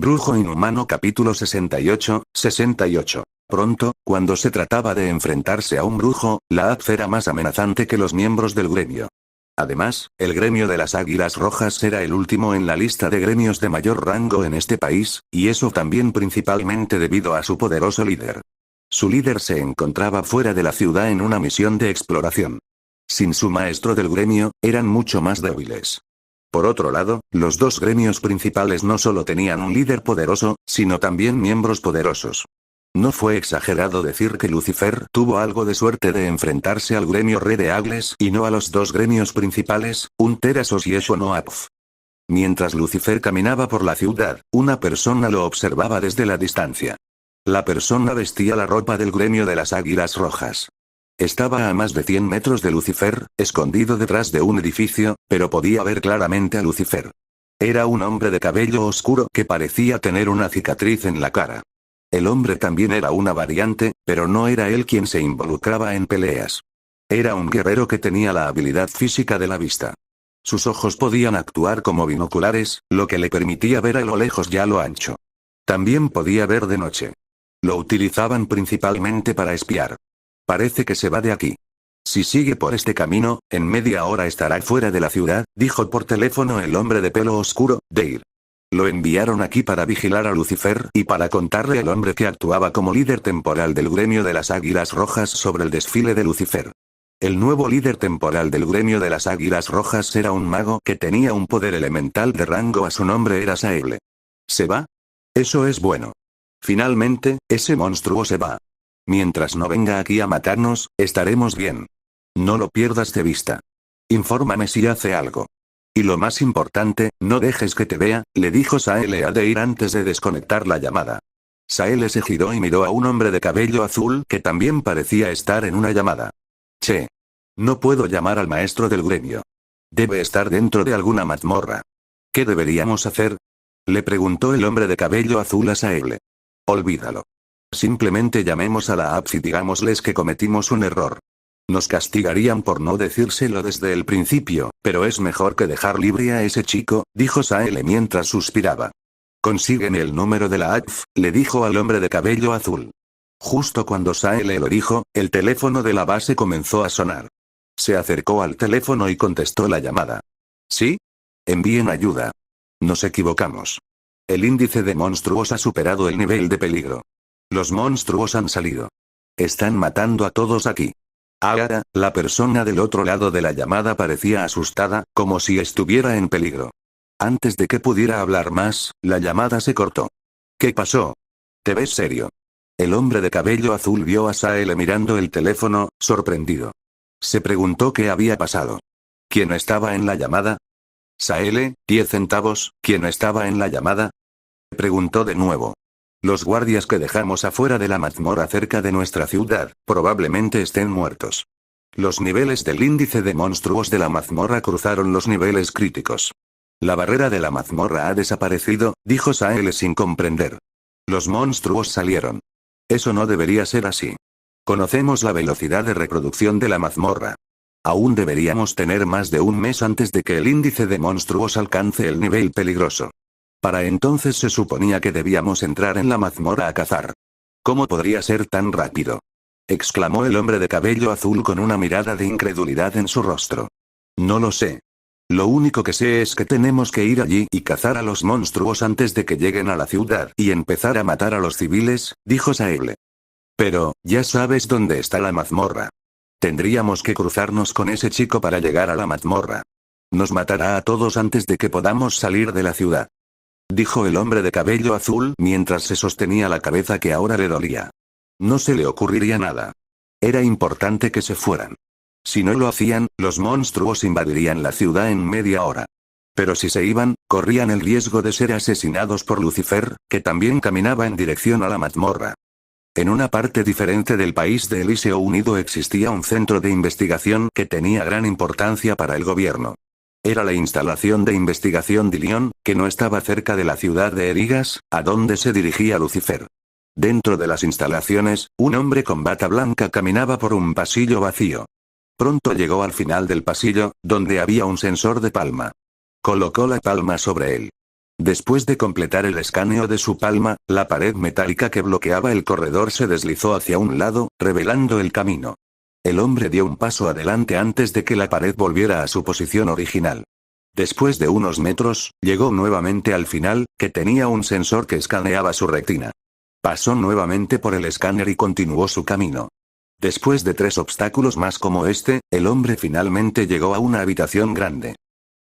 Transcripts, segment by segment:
Brujo Inhumano capítulo 68. Pronto, cuando se trataba de enfrentarse a un brujo, la APF era más amenazante que los miembros del gremio. Además, el gremio de las Águilas Rojas era el último en la lista de gremios de mayor rango en este país, y eso también principalmente debido a su poderoso líder. Su líder se encontraba fuera de la ciudad en una misión de exploración. Sin su maestro del gremio, eran mucho más débiles. Por otro lado, los dos gremios principales no solo tenían un líder poderoso, sino también miembros poderosos. No fue exagerado decir que Lucifer tuvo algo de suerte de enfrentarse al gremio Red de Agles y no a los dos gremios principales, Hunter Association o APF. Mientras Lucifer caminaba por la ciudad, una persona lo observaba desde la distancia. La persona vestía la ropa del gremio de las Águilas Rojas. Estaba a más de 100 metros de Lucifer, escondido detrás de un edificio, pero podía ver claramente a Lucifer. Era un hombre de cabello oscuro que parecía tener una cicatriz en la cara. El hombre también era una variante, pero no era él quien se involucraba en peleas. Era un guerrero que tenía la habilidad física de la vista. Sus ojos podían actuar como binoculares, lo que le permitía ver a lo lejos y a lo ancho. También podía ver de noche. Lo utilizaban principalmente para espiar. Parece que se va de aquí. Si sigue por este camino, en media hora estará fuera de la ciudad, dijo por teléfono el hombre de pelo oscuro, Dale. Lo enviaron aquí para vigilar a Lucifer y para contarle al hombre que actuaba como líder temporal del gremio de las Águilas Rojas sobre el desfile de Lucifer. El nuevo líder temporal del gremio de las Águilas Rojas era un mago que tenía un poder elemental de rango a su nombre era Saele. ¿Se va? Eso es bueno. Finalmente, ese monstruo se va. Mientras no venga aquí a matarnos, estaremos bien. No lo pierdas de vista. Infórmame si hace algo. Y lo más importante, no dejes que te vea, le dijo Saele a Deir antes de desconectar la llamada. Saele se giró y miró a un hombre de cabello azul que también parecía estar en una llamada. Che. No puedo llamar al maestro del gremio. Debe estar dentro de alguna mazmorra. ¿Qué deberíamos hacer? Le preguntó el hombre de cabello azul a Saele. Olvídalo. Simplemente llamemos a la APF y digámosles que cometimos un error. Nos castigarían por no decírselo desde el principio, pero es mejor que dejar libre a ese chico, dijo Saele mientras suspiraba. Consígueme el número de la APF, le dijo al hombre de cabello azul. Justo cuando Saele lo dijo, el teléfono de la base comenzó a sonar. Se acercó al teléfono y contestó la llamada. ¿Sí? Envíen ayuda. Nos equivocamos. El índice de monstruos ha superado el nivel de peligro. Los monstruos han salido. Están matando a todos aquí. Ahora, la persona del otro lado de la llamada parecía asustada, como si estuviera en peligro. Antes de que pudiera hablar más, la llamada se cortó. ¿Qué pasó? ¿Te ves serio? El hombre de cabello azul vio a Saele mirando el teléfono, sorprendido. Se preguntó qué había pasado. ¿Quién estaba en la llamada? Saele, 10 centavos, ¿quién estaba en la llamada? Preguntó de nuevo. Los guardias que dejamos afuera de la mazmorra cerca de nuestra ciudad, probablemente estén muertos. Los niveles del índice de monstruos de la mazmorra cruzaron los niveles críticos. La barrera de la mazmorra ha desaparecido, dijo Saele sin comprender. Los monstruos salieron. Eso no debería ser así. Conocemos la velocidad de reproducción de la mazmorra. Aún deberíamos tener más de un mes antes de que el índice de monstruos alcance el nivel peligroso. Para entonces se suponía que debíamos entrar en la mazmorra a cazar. ¿Cómo podría ser tan rápido? Exclamó el hombre de cabello azul con una mirada de incredulidad en su rostro. No lo sé. Lo único que sé es que tenemos que ir allí y cazar a los monstruos antes de que lleguen a la ciudad y empezar a matar a los civiles, dijo Saele. Pero, ya sabes dónde está la mazmorra. Tendríamos que cruzarnos con ese chico para llegar a la mazmorra. Nos matará a todos antes de que podamos salir de la ciudad. Dijo el hombre de cabello azul mientras se sostenía la cabeza que ahora le dolía. No se le ocurriría nada. Era importante que se fueran. Si no lo hacían, los monstruos invadirían la ciudad en media hora. Pero si se iban, corrían el riesgo de ser asesinados por Lucifer, que también caminaba en dirección a la mazmorra. En una parte diferente del país de Eliseo Unido existía un centro de investigación que tenía gran importancia para el gobierno. Era la instalación de investigación Dilion, que no estaba cerca de la ciudad de Erigas, a donde se dirigía Lucifer. Dentro de las instalaciones, un hombre con bata blanca caminaba por un pasillo vacío. Pronto llegó al final del pasillo, donde había un sensor de palma. Colocó la palma sobre él. Después de completar el escaneo de su palma, la pared metálica que bloqueaba el corredor se deslizó hacia un lado, revelando el camino. El hombre dio un paso adelante antes de que la pared volviera a su posición original. Después de unos metros, llegó nuevamente al final, que tenía un sensor que escaneaba su retina. Pasó nuevamente por el escáner y continuó su camino. Después de 3 obstáculos más como este, el hombre finalmente llegó a una habitación grande.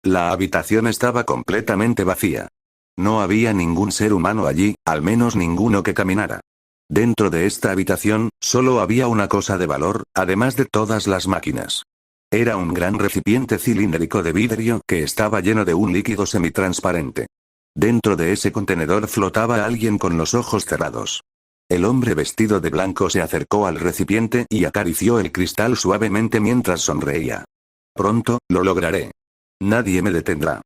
La habitación estaba completamente vacía. No había ningún ser humano allí, al menos ninguno que caminara. Dentro de esta habitación, solo había una cosa de valor, además de todas las máquinas. Era un gran recipiente cilíndrico de vidrio que estaba lleno de un líquido semitransparente. Dentro de ese contenedor flotaba alguien con los ojos cerrados. El hombre vestido de blanco se acercó al recipiente y acarició el cristal suavemente mientras sonreía. Pronto, lo lograré. Nadie me detendrá.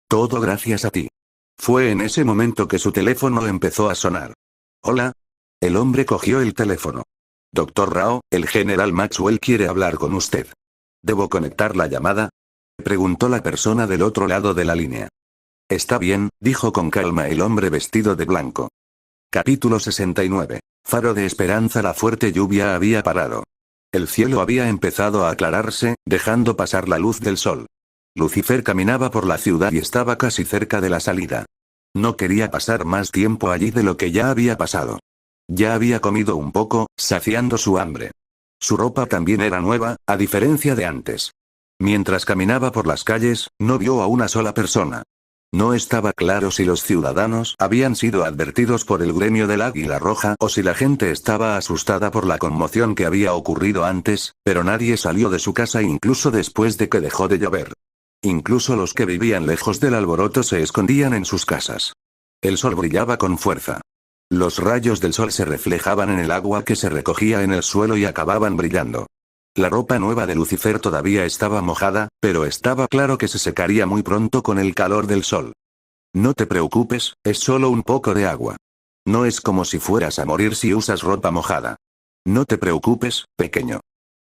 Todo gracias a ti. Fue en ese momento que su teléfono empezó a sonar. Hola. El hombre cogió el teléfono. Dr. Rao, el general Maxwell quiere hablar con usted. ¿Debo conectar la llamada? Preguntó la persona del otro lado de la línea. Está bien, dijo con calma el hombre vestido de blanco. Capítulo 69. Faro de esperanza. La fuerte lluvia había parado. El cielo había empezado a aclararse, dejando pasar la luz del sol. Lucifer caminaba por la ciudad y estaba casi cerca de la salida. No quería pasar más tiempo allí de lo que ya había pasado. Ya había comido un poco, saciando su hambre. Su ropa también era nueva, a diferencia de antes. Mientras caminaba por las calles, no vio a una sola persona. No estaba claro si los ciudadanos habían sido advertidos por el gremio del Águila Roja o si la gente estaba asustada por la conmoción que había ocurrido antes, pero nadie salió de su casa incluso después de que dejó de llover. Incluso los que vivían lejos del alboroto se escondían en sus casas. El sol brillaba con fuerza. Los rayos del sol se reflejaban en el agua que se recogía en el suelo y acababan brillando. La ropa nueva de Lucifer todavía estaba mojada, pero estaba claro que se secaría muy pronto con el calor del sol. No te preocupes, es solo un poco de agua. No es como si fueras a morir si usas ropa mojada. No te preocupes, pequeño.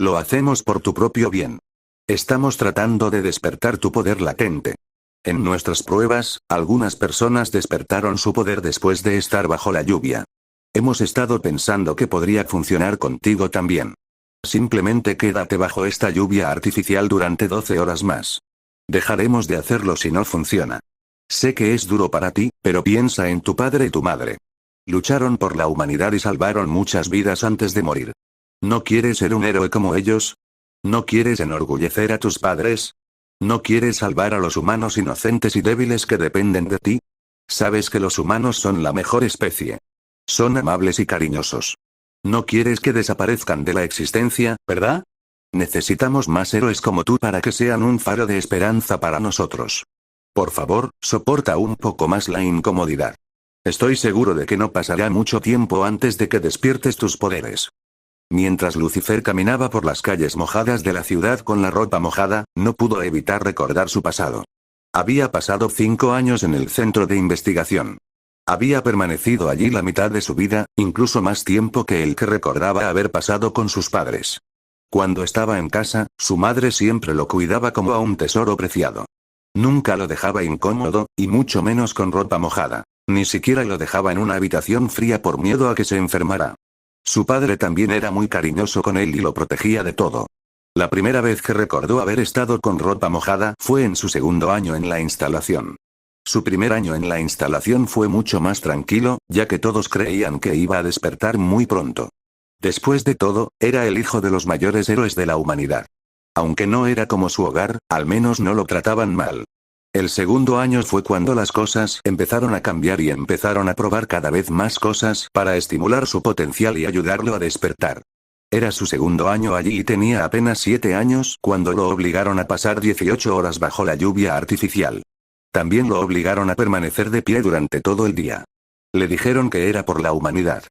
Lo hacemos por tu propio bien. Estamos tratando de despertar tu poder latente. En nuestras pruebas, algunas personas despertaron su poder después de estar bajo la lluvia. Hemos estado pensando que podría funcionar contigo también. Simplemente quédate bajo esta lluvia artificial durante 12 horas más. Dejaremos de hacerlo si no funciona. Sé que es duro para ti, pero piensa en tu padre y tu madre. Lucharon por la humanidad y salvaron muchas vidas antes de morir. ¿No quieres ser un héroe como ellos? ¿No quieres enorgullecer a tus padres? ¿No quieres salvar a los humanos inocentes y débiles que dependen de ti? Sabes que los humanos son la mejor especie. Son amables y cariñosos. No quieres que desaparezcan de la existencia, ¿verdad? Necesitamos más héroes como tú para que sean un faro de esperanza para nosotros. Por favor, soporta un poco más la incomodidad. Estoy seguro de que no pasará mucho tiempo antes de que despiertes tus poderes. Mientras Lucifer caminaba por las calles mojadas de la ciudad con la ropa mojada, no pudo evitar recordar su pasado. Había pasado 5 años en el centro de investigación. Había permanecido allí la mitad de su vida, incluso más tiempo que el que recordaba haber pasado con sus padres. Cuando estaba en casa, su madre siempre lo cuidaba como a un tesoro preciado. Nunca lo dejaba incómodo, y mucho menos con ropa mojada. Ni siquiera lo dejaba en una habitación fría por miedo a que se enfermara. Su padre también era muy cariñoso con él y lo protegía de todo. La primera vez que recordó haber estado con ropa mojada fue en su segundo año en la instalación. Su primer año en la instalación fue mucho más tranquilo, ya que todos creían que iba a despertar muy pronto. Después de todo, era el hijo de los mayores héroes de la humanidad. Aunque no era como su hogar, al menos no lo trataban mal. El segundo año fue cuando las cosas empezaron a cambiar y empezaron a probar cada vez más cosas para estimular su potencial y ayudarlo a despertar. Era su segundo año allí y tenía apenas 7 años cuando lo obligaron a pasar 18 horas bajo la lluvia artificial. También lo obligaron a permanecer de pie durante todo el día. Le dijeron que era por la humanidad.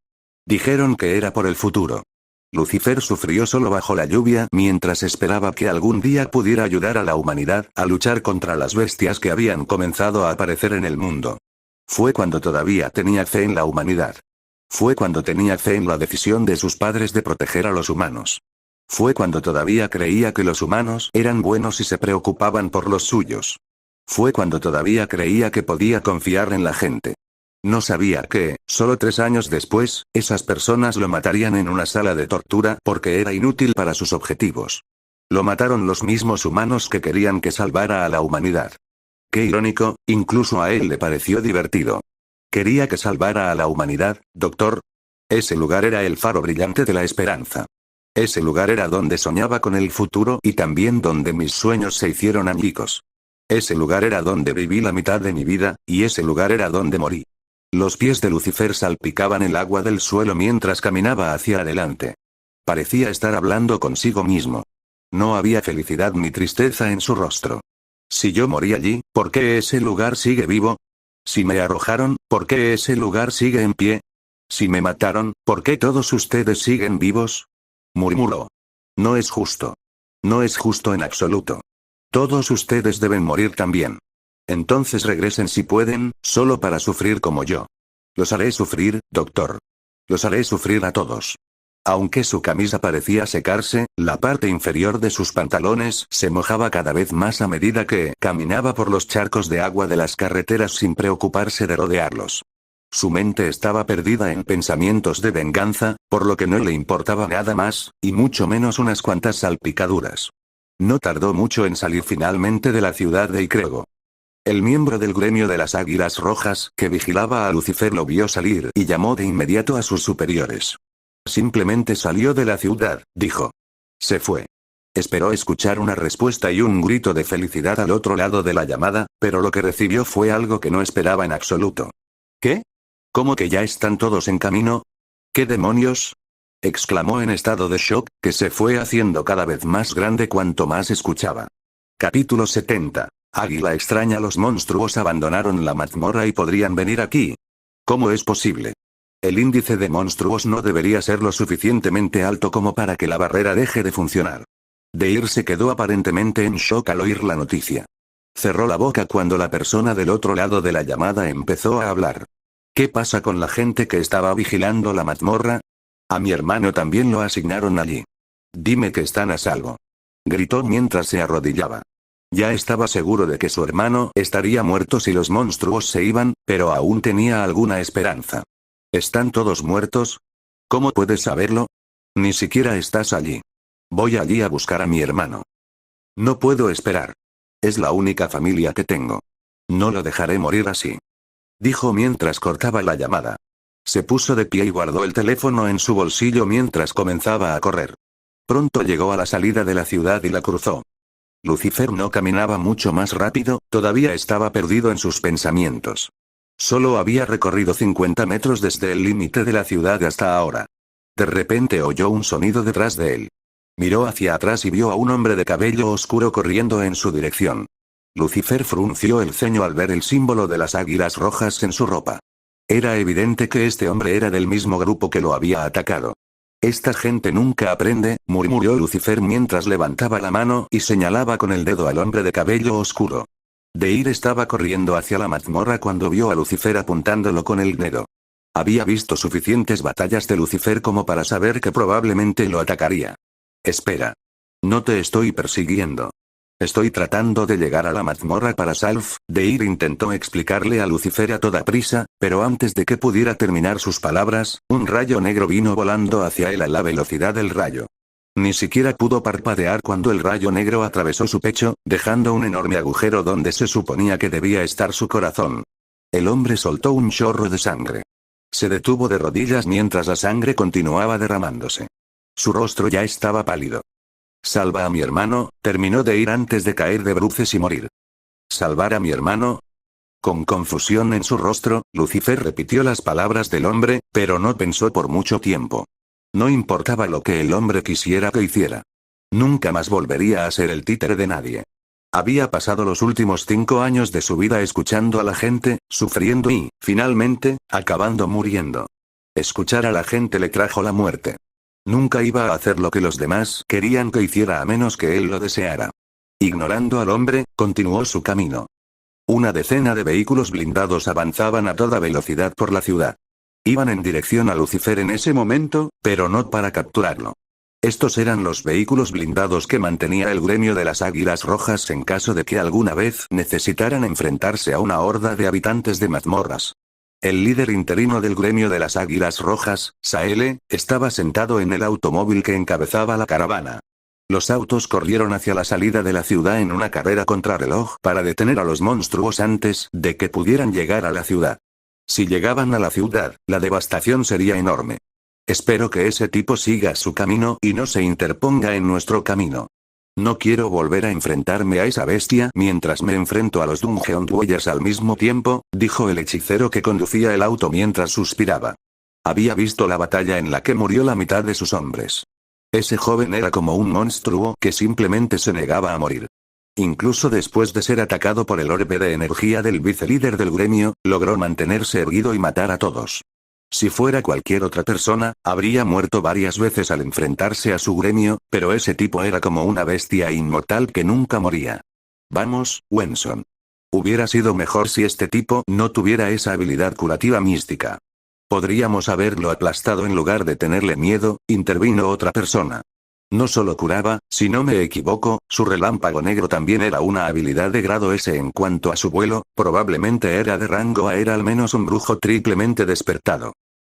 Dijeron que era por el futuro. Lucifer sufrió solo bajo la lluvia mientras esperaba que algún día pudiera ayudar a la humanidad a luchar contra las bestias que habían comenzado a aparecer en el mundo. Fue cuando todavía tenía fe en la humanidad. Fue cuando tenía fe en la decisión de sus padres de proteger a los humanos. Fue cuando todavía creía que los humanos eran buenos y se preocupaban por los suyos. Fue cuando todavía creía que podía confiar en la gente. No sabía que, solo 3 años después, esas personas lo matarían en una sala de tortura porque era inútil para sus objetivos. Lo mataron los mismos humanos que querían que salvara a la humanidad. Qué irónico, incluso a él le pareció divertido. ¿Quería que salvara a la humanidad, doctor? Ese lugar era el faro brillante de la esperanza. Ese lugar era donde soñaba con el futuro y también donde mis sueños se hicieron añicos. Ese lugar era donde viví la mitad de mi vida, y ese lugar era donde morí. Los pies de Lucifer salpicaban el agua del suelo mientras caminaba hacia adelante. Parecía estar hablando consigo mismo. No había felicidad ni tristeza en su rostro. Si yo morí allí, ¿por qué ese lugar sigue vivo? Si me arrojaron, ¿por qué ese lugar sigue en pie? Si me mataron, ¿por qué todos ustedes siguen vivos? Murmuró. No es justo. No es justo en absoluto. Todos ustedes deben morir también. Entonces regresen si pueden, solo para sufrir como yo. Los haré sufrir, doctor. Los haré sufrir a todos. Aunque su camisa parecía secarse, la parte inferior de sus pantalones se mojaba cada vez más a medida que caminaba por los charcos de agua de las carreteras sin preocuparse de rodearlos. Su mente estaba perdida en pensamientos de venganza, por lo que no le importaba nada más, y mucho menos unas cuantas salpicaduras. No tardó mucho en salir finalmente de la ciudad de Icrego. El miembro del gremio de las Águilas Rojas, que vigilaba a Lucifer, lo vio salir y llamó de inmediato a sus superiores. Simplemente salió de la ciudad, dijo. Se fue. Esperó escuchar una respuesta y un grito de felicidad al otro lado de la llamada, pero lo que recibió fue algo que no esperaba en absoluto. ¿Qué? ¿Cómo que ya están todos en camino? ¿Qué demonios? Exclamó en estado de shock, que se fue haciendo cada vez más grande cuanto más escuchaba. Capítulo 70. Águila extraña. Los monstruos abandonaron la mazmorra y podrían venir aquí. ¿Cómo es posible? El índice de monstruos no debería ser lo suficientemente alto como para que la barrera deje de funcionar. Deir se quedó aparentemente en shock al oír la noticia. Cerró la boca cuando la persona del otro lado de la llamada empezó a hablar. ¿Qué pasa con la gente que estaba vigilando la mazmorra? A mi hermano también lo asignaron allí. Dime que están a salvo. Gritó mientras se arrodillaba. Ya estaba seguro de que su hermano estaría muerto si los monstruos se iban, pero aún tenía alguna esperanza. ¿Están todos muertos? ¿Cómo puedes saberlo? Ni siquiera estás allí. Voy allí a buscar a mi hermano. No puedo esperar. Es la única familia que tengo. No lo dejaré morir así. Dijo mientras cortaba la llamada. Se puso de pie y guardó el teléfono en su bolsillo mientras comenzaba a correr. Pronto llegó a la salida de la ciudad y la cruzó. Lucifer no caminaba mucho más rápido, todavía estaba perdido en sus pensamientos. Solo había recorrido 50 metros desde el límite de la ciudad hasta ahora. De repente oyó un sonido detrás de él. Miró hacia atrás y vio a un hombre de cabello oscuro corriendo en su dirección. Lucifer frunció el ceño al ver el símbolo de las Águilas Rojas en su ropa. Era evidente que este hombre era del mismo grupo que lo había atacado. Esta gente nunca aprende, murmuró Lucifer mientras levantaba la mano y señalaba con el dedo al hombre de cabello oscuro. Deir estaba corriendo hacia la mazmorra cuando vio a Lucifer apuntándolo con el dedo. Había visto suficientes batallas de Lucifer como para saber que probablemente lo atacaría. Espera. No te estoy persiguiendo. Estoy tratando de llegar a la mazmorra para Salf. Deir intentó explicarle a Lucifer a toda prisa, pero antes de que pudiera terminar sus palabras, un rayo negro vino volando hacia él a la velocidad del rayo. Ni siquiera pudo parpadear cuando el rayo negro atravesó su pecho, dejando un enorme agujero donde se suponía que debía estar su corazón. El hombre soltó un chorro de sangre. Se detuvo de rodillas mientras la sangre continuaba derramándose. Su rostro ya estaba pálido. Salva a mi hermano, terminó de ir antes de caer de bruces y morir. ¿Salvar a mi hermano? Con confusión en su rostro, Lucifer repitió las palabras del hombre, pero no pensó por mucho tiempo. No importaba lo que el hombre quisiera que hiciera. Nunca más volvería a ser el títere de nadie. Había pasado los últimos 5 años de su vida escuchando a la gente, sufriendo y, finalmente, acabando muriendo. Escuchar a la gente le trajo la muerte. Nunca iba a hacer lo que los demás querían que hiciera a menos que él lo deseara. Ignorando al hombre, continuó su camino. Una decena de vehículos blindados avanzaban a toda velocidad por la ciudad. Iban en dirección a Lucifer en ese momento, pero no para capturarlo. Estos eran los vehículos blindados que mantenía el gremio de las Águilas Rojas en caso de que alguna vez necesitaran enfrentarse a una horda de habitantes de mazmorras. El líder interino del gremio de las Águilas Rojas, Saele, estaba sentado en el automóvil que encabezaba la caravana. Los autos corrieron hacia la salida de la ciudad en una carrera contrarreloj para detener a los monstruos antes de que pudieran llegar a la ciudad. Si llegaban a la ciudad, la devastación sería enorme. Espero que ese tipo siga su camino y no se interponga en nuestro camino. No quiero volver a enfrentarme a esa bestia mientras me enfrento a los Dungeon Dwellers al mismo tiempo, dijo el hechicero que conducía el auto mientras suspiraba. Había visto la batalla en la que murió la mitad de sus hombres. Ese joven era como un monstruo que simplemente se negaba a morir. Incluso después de ser atacado por el orbe de energía del vicelíder del gremio, logró mantenerse erguido y matar a todos. Si fuera cualquier otra persona, habría muerto varias veces al enfrentarse a su gremio, pero ese tipo era como una bestia inmortal que nunca moría. Vamos, Wenson. Hubiera sido mejor si este tipo no tuviera esa habilidad curativa mística. Podríamos haberlo aplastado en lugar de tenerle miedo, intervino otra persona. No solo curaba, si no me equivoco, su relámpago negro también era una habilidad de grado S. En cuanto a su vuelo, probablemente era de rango A. Era al menos un brujo triplemente despertado.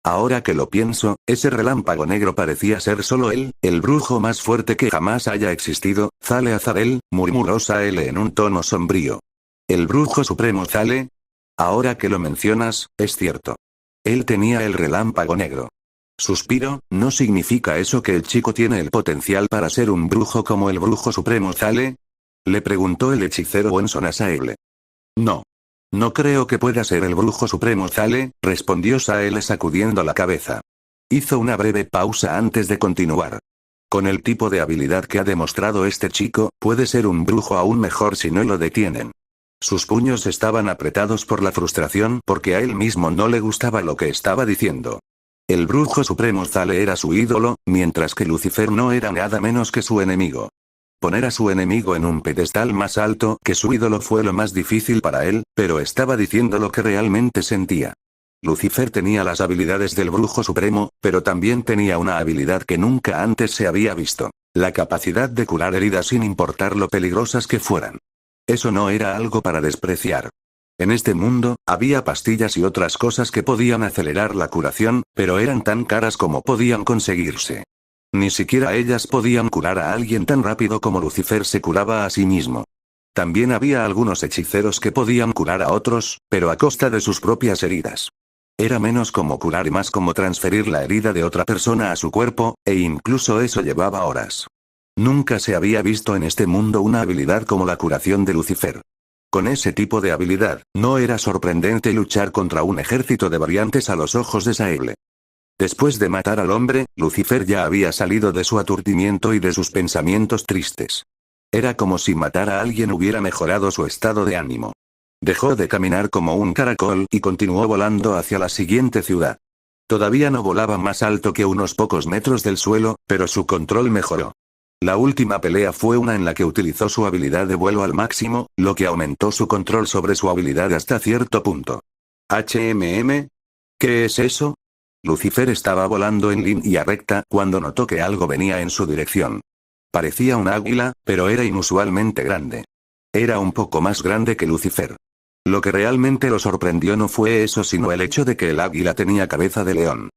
Ahora que lo pienso, ese relámpago negro parecía ser solo él, el brujo más fuerte que jamás haya existido. Zale Azarel, murmuró Saele en un tono sombrío. ¿El brujo supremo Zale? Ahora que lo mencionas, es cierto. Él tenía el relámpago negro. Suspiro, ¿no significa eso que el chico tiene el potencial para ser un brujo como el brujo supremo Zale? Le preguntó el hechicero Wenson a Saele. No. No creo que pueda ser el brujo supremo Zale, respondió Saele sacudiendo la cabeza. Hizo una breve pausa antes de continuar. Con el tipo de habilidad que ha demostrado este chico, puede ser un brujo aún mejor si no lo detienen. Sus puños estaban apretados por la frustración porque a él mismo no le gustaba lo que estaba diciendo. El brujo supremo Zale era su ídolo, mientras que Lucifer no era nada menos que su enemigo. Poner a su enemigo en un pedestal más alto que su ídolo fue lo más difícil para él, pero estaba diciendo lo que realmente sentía. Lucifer tenía las habilidades del brujo supremo, pero también tenía una habilidad que nunca antes se había visto: la capacidad de curar heridas sin importar lo peligrosas que fueran. Eso no era algo para despreciar. En este mundo, había pastillas y otras cosas que podían acelerar la curación, pero eran tan caras como podían conseguirse. Ni siquiera ellas podían curar a alguien tan rápido como Lucifer se curaba a sí mismo. También había algunos hechiceros que podían curar a otros, pero a costa de sus propias heridas. Era menos como curar y más como transferir la herida de otra persona a su cuerpo, e incluso eso llevaba horas. Nunca se había visto en este mundo una habilidad como la curación de Lucifer. Con ese tipo de habilidad, no era sorprendente luchar contra un ejército de variantes a los ojos de Saele. Después de matar al hombre, Lucifer ya había salido de su aturdimiento y de sus pensamientos tristes. Era como si matar a alguien hubiera mejorado su estado de ánimo. Dejó de caminar como un caracol y continuó volando hacia la siguiente ciudad. Todavía no volaba más alto que unos pocos metros del suelo, pero su control mejoró. La última pelea fue una en la que utilizó su habilidad de vuelo al máximo, lo que aumentó su control sobre su habilidad hasta cierto punto. ¿HMM? ¿Qué es eso? Lucifer estaba volando en línea recta cuando notó que algo venía en su dirección. Parecía un águila, pero era inusualmente grande. Era un poco más grande que Lucifer. Lo que realmente lo sorprendió no fue eso sino el hecho de que el águila tenía cabeza de león.